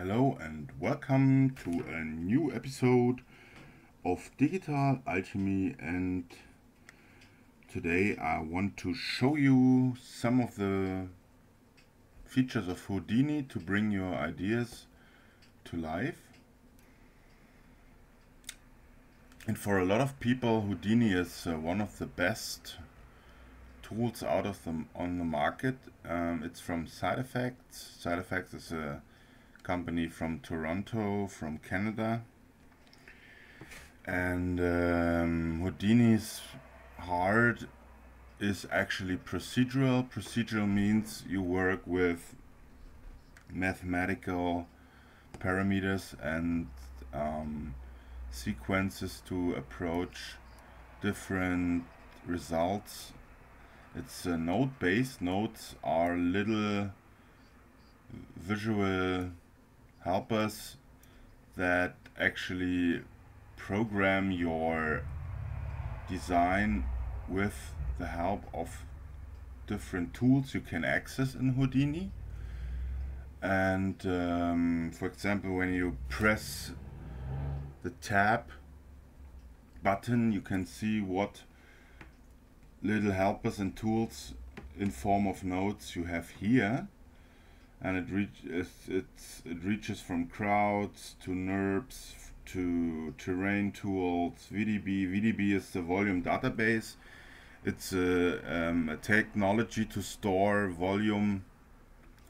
Hello and welcome to a new episode of Digital Alchemy, and today I want to show you some of the features of Houdini to bring your ideas to life. And for a lot of people, Houdini is one of the best tools on the market. It's from Side Effects. Side Effects is a company from Toronto, from Canada, and Houdini's heart is actually procedural. Procedural means you work with mathematical parameters and sequences to approach different results. It's node based. Nodes are little visual helpers that actually program your design with the help of different tools you can access in Houdini. And for example, when you press the tab button, you can see what little helpers and tools in form of nodes you have here. And it reaches from crowds to NURBS to terrain tools, VDB. VDB is the volume database. It's a technology to store volume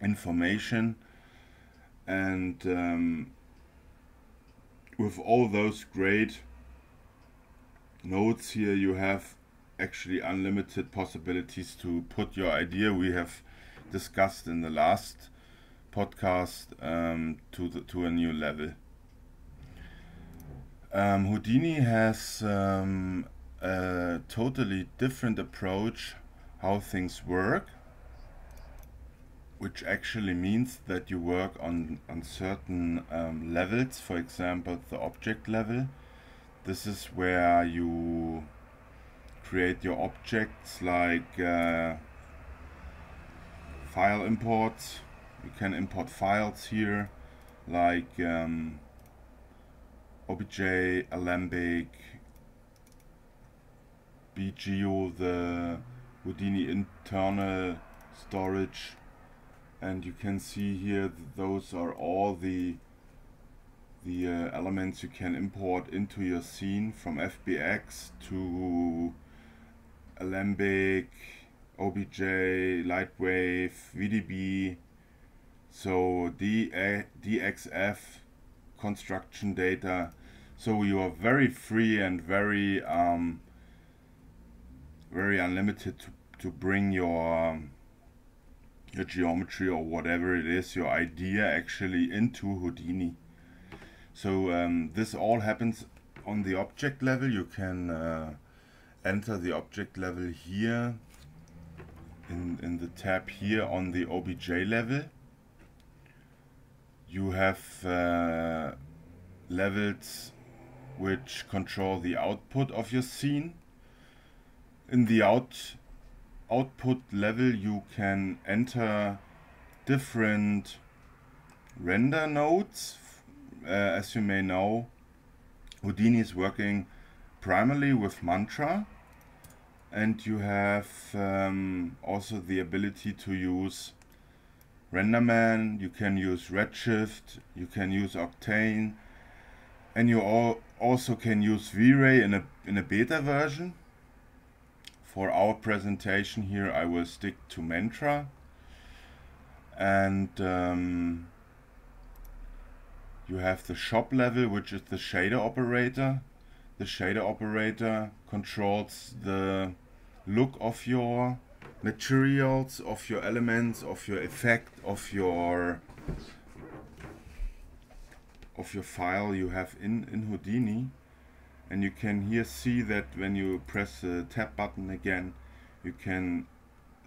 information, and with all those great nodes here, you have actually unlimited possibilities to put your idea we have discussed in the last podcast to a new level. Houdini has a totally different approach how things work, which actually means that you work on certain levels. For example, the object level. This is where you create your objects, like file imports. You can import files here, like OBJ, Alembic, BGO, the Houdini internal storage, and you can see here those are all the elements you can import into your scene, from FBX to Alembic, OBJ, Lightwave, VDB. So DXF, construction data. So you are very free and very unlimited to bring your geometry or whatever it is, your idea, actually into Houdini. So this all happens on the object level. You can enter the object level here in the tab here on the OBJ level. You have levels which control the output of your scene. In the output level, you can enter different render nodes. As you may know, Houdini is working primarily with Mantra, and you have also the ability to use RenderMan, you can use Redshift, you can use Octane, and you also can use V-Ray in a beta version. For our presentation here, I will stick to Mantra, and you have the shop level, which is the shader operator. The shader operator controls the look of your materials, of your elements, of your effect, of your file you have in Houdini. And you can here see that when you press the tab button again, you can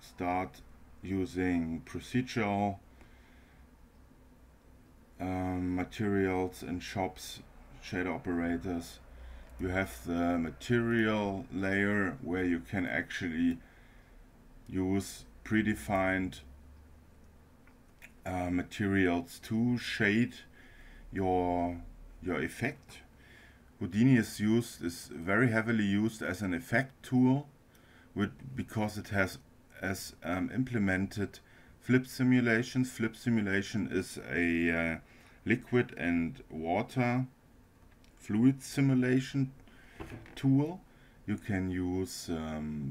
start using procedural materials and shops, shader operators. You have the material layer where you can actually use predefined materials to shade your effect. Houdini is very heavily used as an effect tool because it has implemented flip simulations. Flip simulation is a liquid and water fluid simulation tool. You can use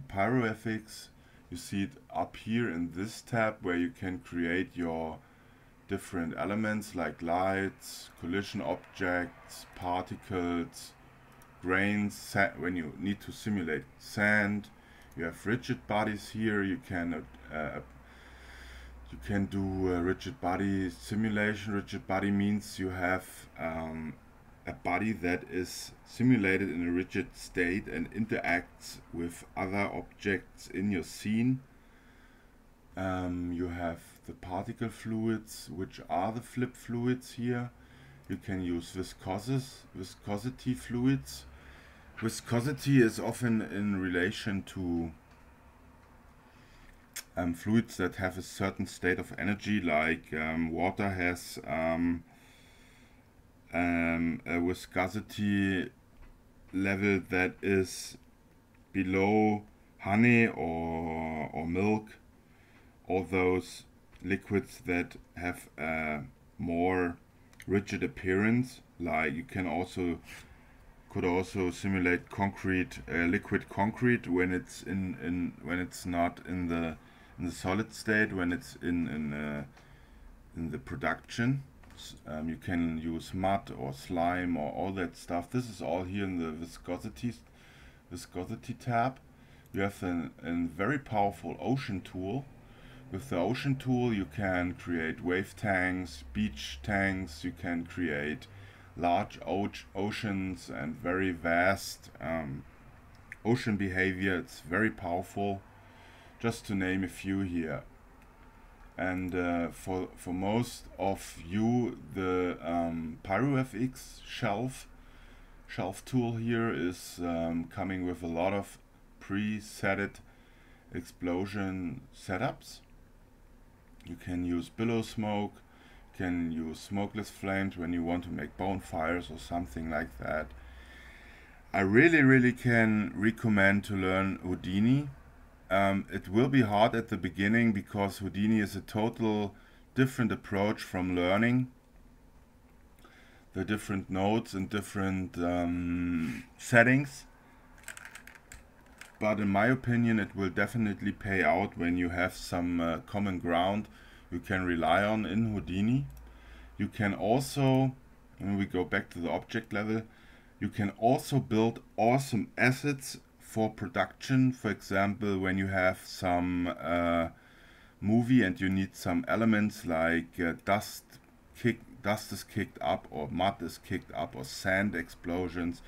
pyrographics. You see it up here in this tab where you can create your different elements like lights, collision objects, particles, grains, when you need to simulate sand. You have rigid bodies here. You can do a rigid body simulation. Rigid body means you have a body that is simulated in a rigid state and interacts with other objects in your scene. You have the particle fluids, which are the flip fluids here. You can use viscosity fluids. Viscosity is often in relation to fluids that have a certain state of energy, like water has a viscosity level that is below honey or milk. All those liquids that have a more rigid appearance, like you could also simulate concrete, liquid concrete when it's when it's not in the solid state, when it's in the production. You can use mud or slime or all that stuff. This is all here in the viscosity tab. You have a very powerful ocean tool. With the ocean tool you can create wave tanks, beach tanks, you can create large oceans and very vast ocean behavior. It's very powerful, just to name a few here. And for most of you, the PyroFX shelf tool here is coming with a lot of preset explosion setups. You can use billow smoke, you can use smokeless flames when you want to make bonfires or something like that. I really can recommend to learn Houdini. It will be hard at the beginning because Houdini is a total different approach from learning the different nodes and different settings. But in my opinion it will definitely pay out when you have some common ground you can rely on in Houdini. You can also, when we go back to the object level, you can also build awesome assets for production. For example, when you have some movie and you need some elements like dust is kicked up or mud is kicked up or sand explosions.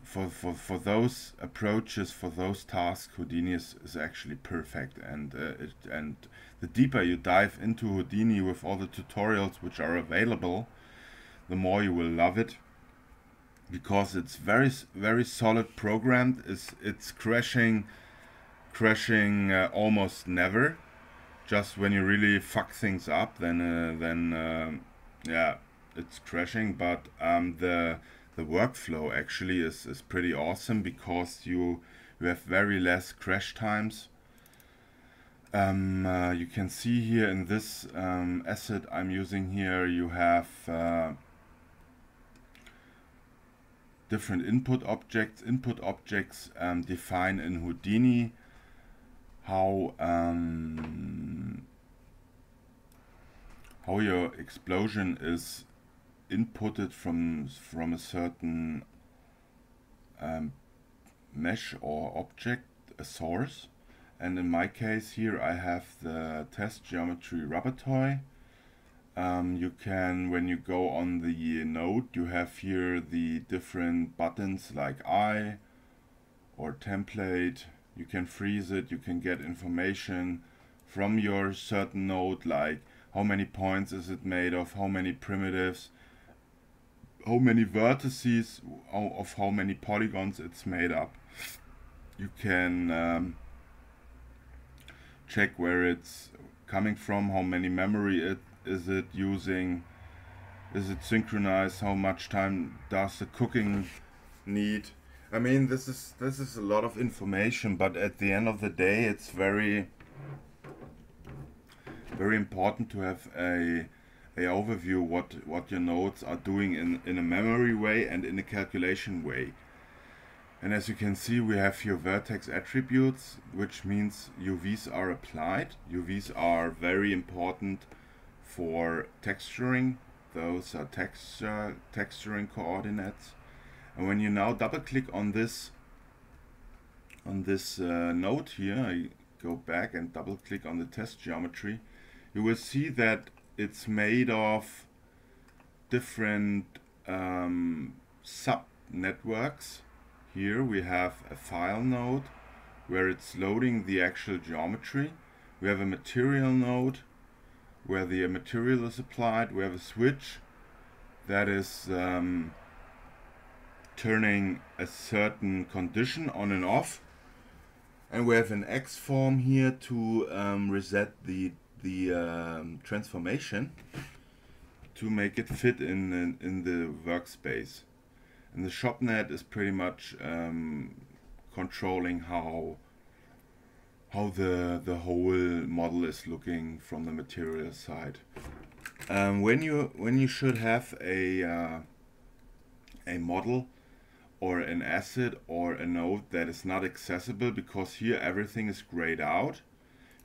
For those approaches, for those tasks, Houdini is actually perfect. And the deeper you dive into Houdini with all the tutorials which are available, the more you will love it, because it's very solid programmed. It's crashing almost never. Just when you really fuck things up, then yeah, it's crashing. But the workflow actually is pretty awesome because you have very less crash times. You can see here in this asset I'm using here, you have different input objects. Input objects define in Houdini how your explosion is inputted from a certain mesh or object, a source. And in my case here I have the test geometry rubber toy. You can, when you go on the node, you have here the different buttons like eye or template. You can freeze it, you can get information from your certain node, like how many points is it made of, how many primitives, how many vertices, of how many polygons it's made up. You can check where it's coming from, how many memory is it using. Is it synchronized? How much time does the cooking need? I mean, this is a lot of information, but at the end of the day, it's very important to have a overview what your nodes are doing in a memory way and in a calculation way. And as you can see, we have here vertex attributes, which means UVs are applied. UVs are very important for texturing. Those are texturing coordinates. And when you now double click on this node here, I go back and double click on the test geometry, you will see that it's made of different sub networks. Here we have a file node where it's loading the actual geometry. We have a material node where the material is applied. We have a switch that is turning a certain condition on and off. And we have an X form here to reset the transformation to make it fit in the workspace. And the shopnet is pretty much controlling how the whole model is looking from the material side. When you should have a model or an asset or a node that is not accessible, because here everything is grayed out,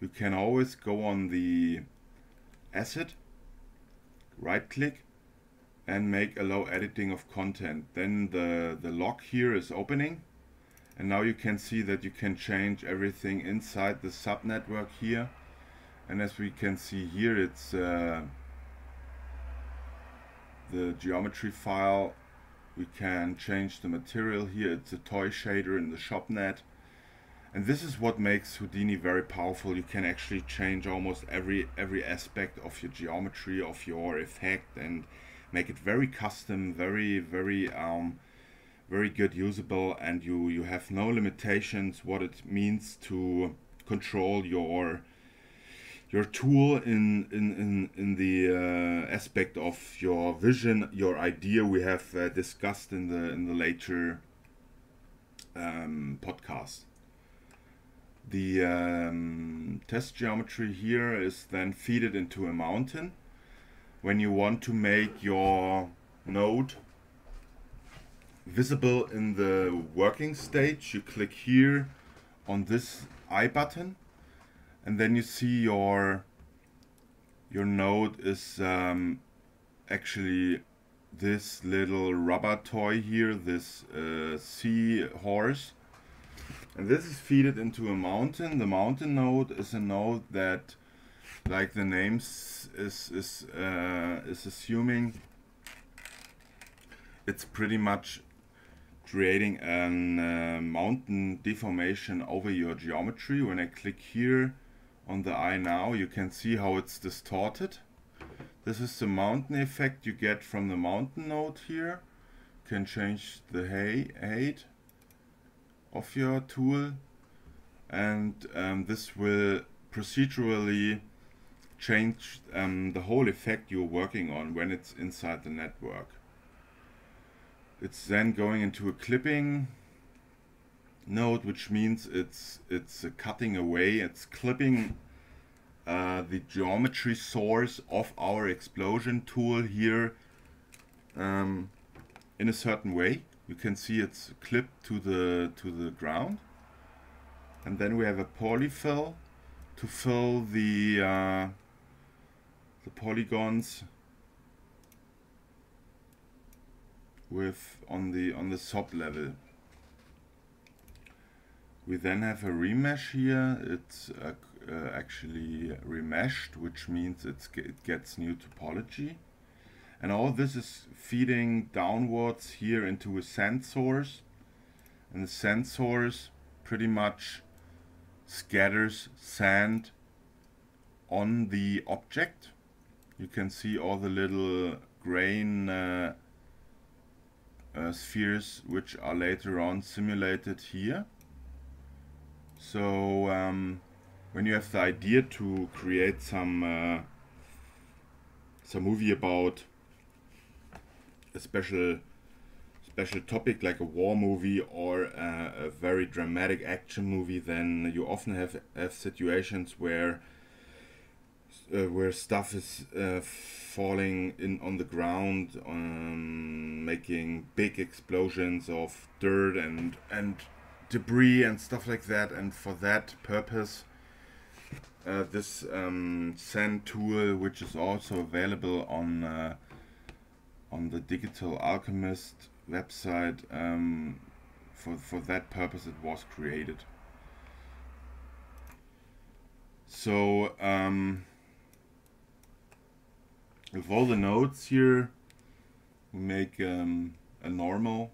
you can always go on the asset, right click, and make allow editing of content. Then the lock here is opening, and now you can see that you can change everything inside the subnetwork here. And as we can see here, it's the geometry file. We can change the material here. It's a toy shader in the shopnet. And this is what makes Houdini very powerful. You can actually change almost every aspect of your geometry, of your effect, and make it very custom, very good usable, and you have no limitations what it means to control your tool in the aspect of your vision, your idea. We have discussed in the later podcast. The test geometry here is then feeded into a mountain. When you want to make your node visible in the working stage, you click here on this I button, and then you see your node is actually this little rubber toy here, this sea horse. And this is feeded into a mountain. The mountain node is a node that, like the name is assuming, it's pretty much creating a mountain deformation over your geometry. When I click here on the eye now, you can see how it's distorted. This is the mountain effect you get from the mountain node here. You can change the height of your tool, and this will procedurally change the whole effect you're working on when it's inside the network. It's then going into a clipping node, which means it's cutting away, it's clipping the geometry source of our explosion tool here in a certain way. You can see it's clipped to the ground, and then we have a polyfill to fill the polygons with on the sub level. We then have a remesh here. It's actually remeshed, which means it gets new topology. And all this is feeding downwards here into a sand source. And the sand source pretty much scatters sand on the object. You can see all the little grain spheres, which are later on simulated here. So when you have the idea to create some movie about a special topic like a war movie or a very dramatic action movie, then you often have situations where stuff is falling in on the ground, making big explosions of dirt and debris and stuff like that. And for that purpose, this sand tool, which is also available on the Digital Alchemist website, for that purpose it was created. So with all the nodes here, we make a normal,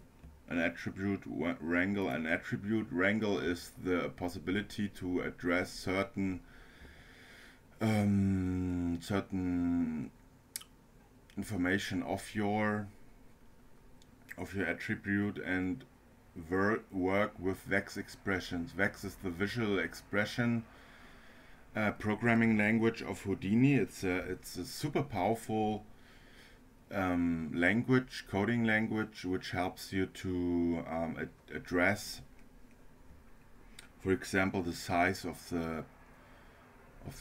an attribute wrangle. An attribute wrangle is the possibility to address certain information of your attribute and work with Vex expressions. Vex is the visual expression programming language of Houdini. It's a super powerful language, coding language, which helps you to address, for example, the size of the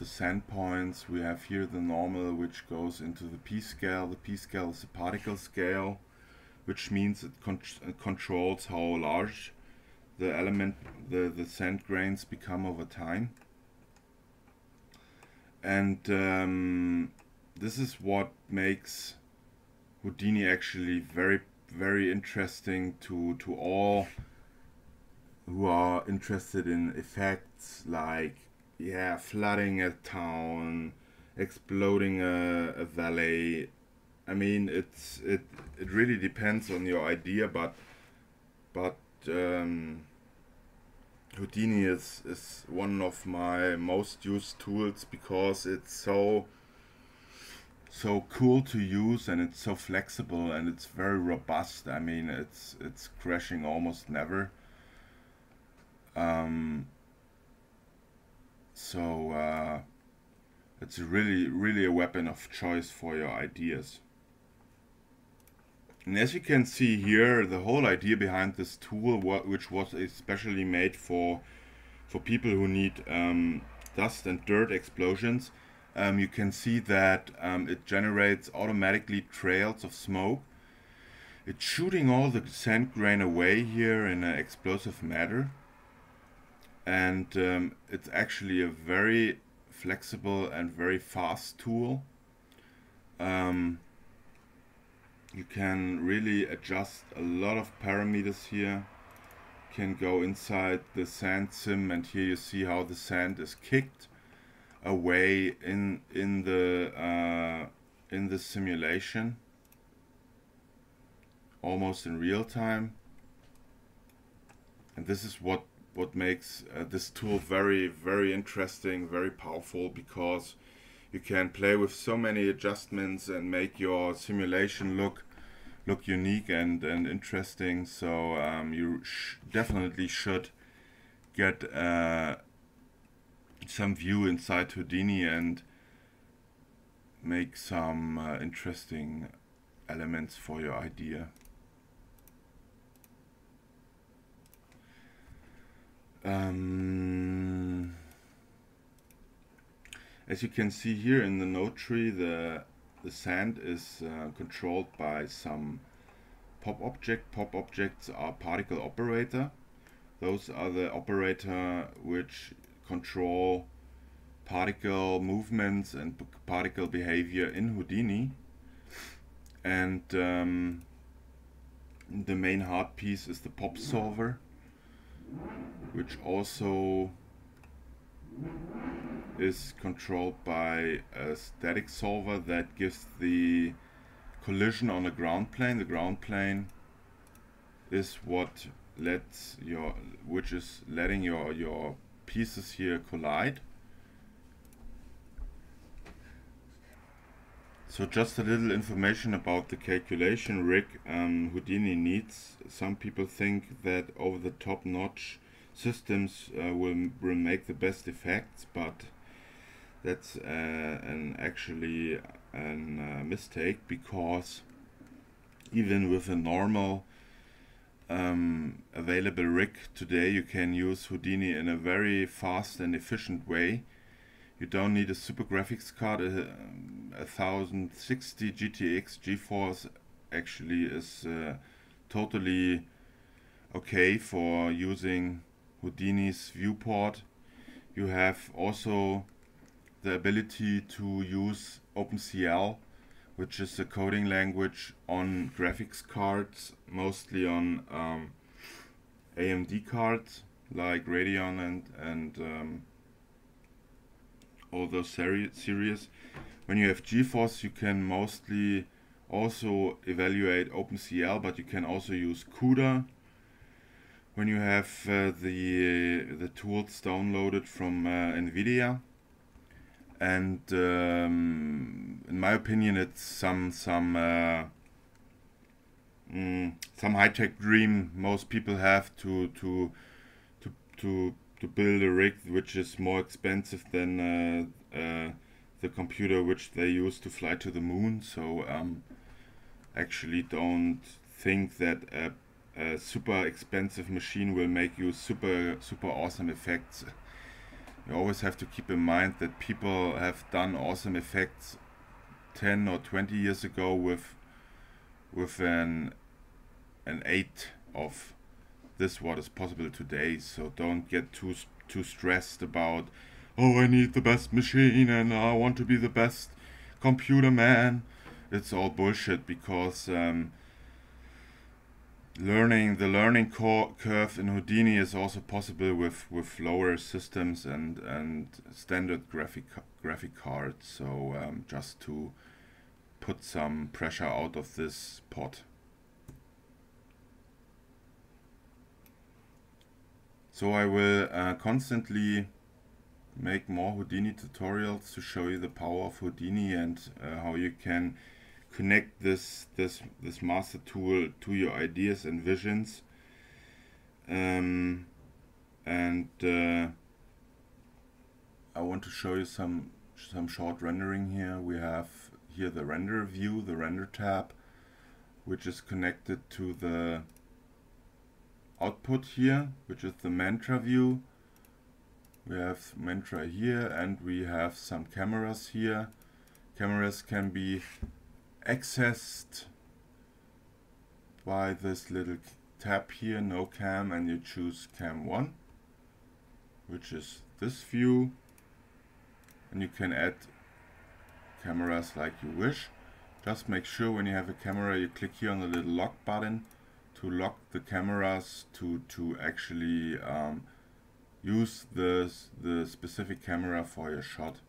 sand points. We have here the normal, which goes into the P scale. The P scale is a particle scale, which means it controls how large the sand grains become over time. And this is what makes Houdini actually very, very interesting to all who are interested in effects like, yeah, flooding a town, exploding a valley. I mean, it really depends on your idea, but Houdini is one of my most used tools because it's so cool to use, and it's so flexible, and it's very robust. I mean, it's crashing almost never. So it's really a weapon of choice for your ideas. And as you can see here, the whole idea behind this tool, which was especially made for people who need dust and dirt explosions, you can see that it generates automatically trails of smoke. It's shooting all the sand grain away here in an explosive manner, and it's actually a very flexible and very fast tool. You can really adjust a lot of parameters here. You can go inside the sand sim, and here you see how the sand is kicked away in the simulation, almost in real time. And this is what makes this tool very, very interesting, very powerful, because you can play with so many adjustments and make your simulation look unique and interesting. So you definitely should get some view inside Houdini and make some interesting elements for your idea. As you can see here in the node tree, the sand is controlled by some pop object. Pop objects are particle operator. Those are the operator which control particle movements and particle behavior in Houdini. And the main hard piece is the pop solver, which also is controlled by a static solver that gives the collision on the ground plane. The ground plane is what which is letting your pieces here collide. So just a little information about the calculation rig Houdini needs. Some people think that over-the-top notch systems will make the best effects, but that's actually a mistake, because Even with a normal available rig today, you can use Houdini in a very fast and efficient way. You don't need a super graphics card. A 1060 GTX GeForce actually is totally okay for using Houdini's viewport. You have also the ability to use OpenCL, which is a coding language on graphics cards, mostly on AMD cards like Radeon and all those series. When you have GeForce, you can mostly also evaluate OpenCL, but you can also use CUDA. When you have the tools downloaded from NVIDIA, and in my opinion, it's some high-tech dream most people have to build a rig which is more expensive than the computer which they use to fly to the moon. So actually don't think that a super expensive machine will make you super awesome effects. You always have to keep in mind that people have done awesome effects 10 or 20 years ago with an eighth of this what is possible today. So don't get too stressed about, oh, I need the best machine and I want to be the best computer man. It's all bullshit, because the learning curve in Houdini is also possible with lower systems and standard graphic cards. So just to put some pressure out of this pot. So I will constantly make more Houdini tutorials to show you the power of Houdini and how you can connect this master tool to your ideas and visions. And I want to show you some short rendering here. We have here the render view, the render tab, which is connected to the output here, which is the mantra view. We have mantra here and we have some cameras here. Cameras can be accessed by this little tab here, no cam, and you choose cam 1, which is this view, and you can add cameras like you wish. Just make sure when you have a camera you click here on the little lock button to lock the cameras to actually use the specific camera for your shot.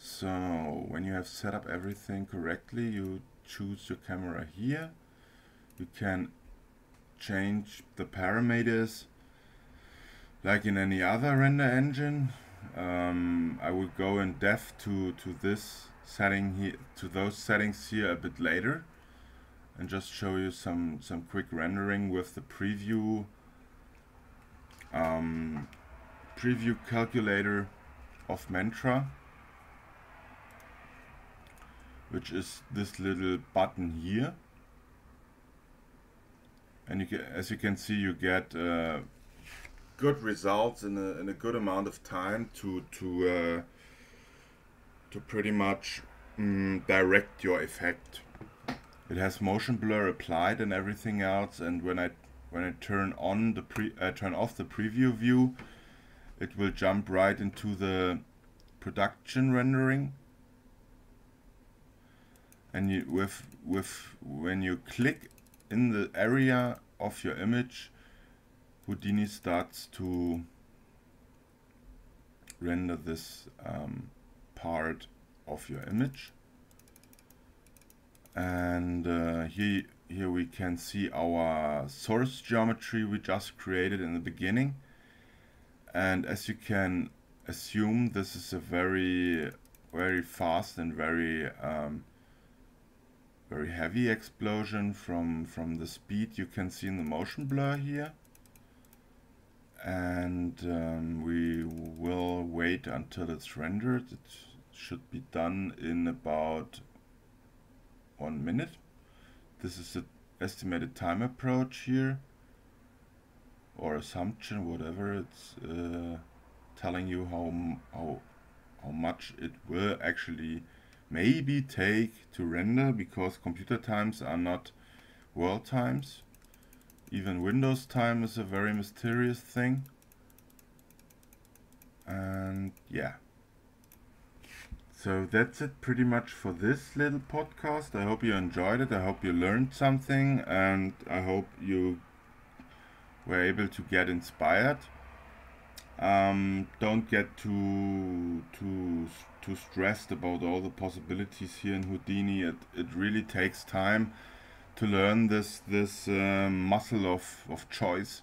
So when you have set up everything correctly, you choose your camera here. You can change the parameters like in any other render engine. I will go in depth to this setting here, to those settings here a bit later, and just show you some quick rendering with the preview calculator of Mantra, which is this little button here. And as you can see, you get good results in a good amount of time to pretty much direct your effect. It has motion blur applied and everything else, and when I turn on turn off the preview view, it will jump right into the production rendering. And when you click in the area of your image, Houdini starts to render this part of your image. And here we can see our source geometry we just created in the beginning. And as you can assume, this is a very fast and very heavy explosion from the speed you can see in the motion blur here. And we will wait until it's rendered. It should be done in about 1 minute. this is the estimated time approach here, or assumption, whatever. It's telling you how much it will actually maybe take to render, because computer times are not world times. Even Windows time is a very mysterious thing. And yeah, so that's it pretty much for this little podcast. I hope you enjoyed it. I hope you learned something, and I hope you were able to get inspired. Don't get too stressed about all the possibilities here in Houdini. It really takes time to learn this muscle of choice,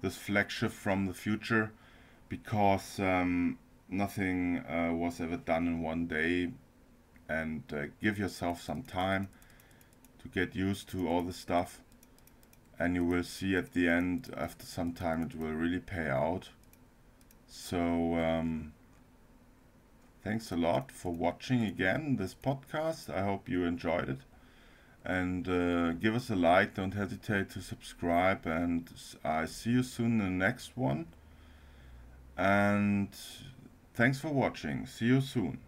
this flagship from the future, because nothing was ever done in one day. And give yourself some time to get used to all the stuff, and you will see at the end, after some time, it will really pay out. So thanks a lot for watching again this podcast. I hope you enjoyed it, and give us a like. Don't hesitate to subscribe, and I see you soon in the next one. And thanks for watching. See you soon.